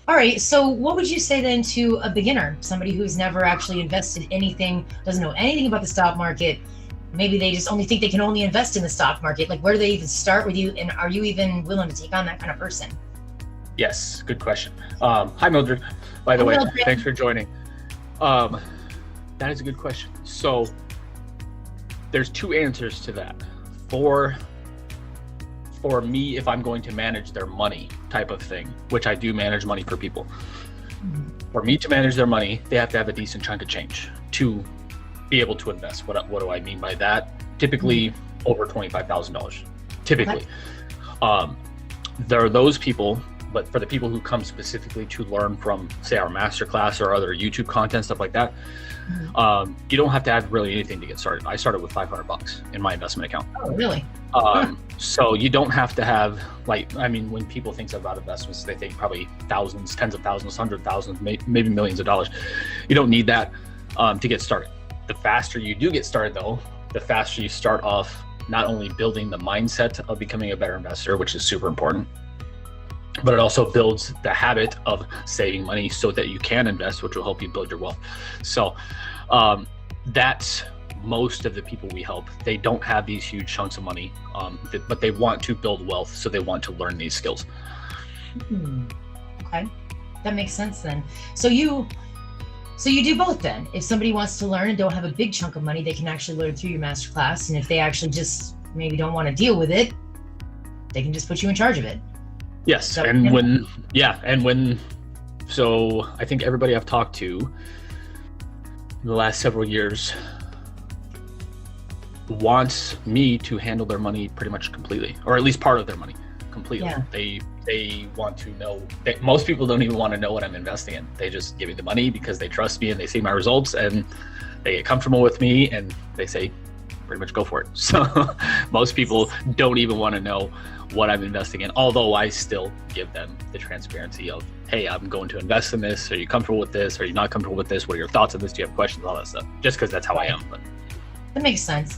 All right. So what would you say then to a beginner, somebody who's never actually invested anything, doesn't know anything about the stock market? Maybe they just only think they can only invest in the stock market. Like, where do they even start with you? And are you even willing to take on that kind of person? Yes, good question. Hi, Mildred. By the Hi, way, Mildred. thanks for joining. Um, that is a good question. So there's two answers to that. For me, if I'm going to manage their money type of thing, which I do manage money for people, for me to manage their money, they have to have a decent chunk of change to be able to invest. What do I mean by that? Typically over $25,000, typically. There are those people, but for the people who come specifically to learn from, say, our masterclass or other YouTube content, stuff like that, you don't have to have really anything to get started. I started with $500 in my investment account. Oh, really? So you don't have to have, like, I mean, when people think about investments, they think probably thousands, tens of thousands, 100,000, maybe millions of dollars. You don't need that to get started. The faster you do get started, though, the faster you start off not only building the mindset of becoming a better investor, which is super important, but it also builds the habit of saving money so that you can invest, which will help you build your wealth. So that's most of the people we help. They don't have these huge chunks of money, but they want to build wealth, so they want to learn these skills. Okay, that makes sense then. So you do both then. If somebody wants to learn and don't have a big chunk of money, they can actually learn through your masterclass. And if they actually just maybe don't want to deal with it, they can just put you in charge of it. Yes, so I think everybody I've talked to in the last several years wants me to handle their money pretty much completely, or at least part of their money completely. Yeah. They want to know. Most people don't even want to know what I'm investing in. They just give me the money because they trust me and they see my results and they get comfortable with me and they say, pretty much go for it. So most people don't even want to know what I'm investing in, although I still give them the transparency of, hey, I'm going to invest in this. Are you comfortable with this? Are you not comfortable with this? What are your thoughts on this? Do you have questions? All that stuff, just because that's how I am. But that makes sense.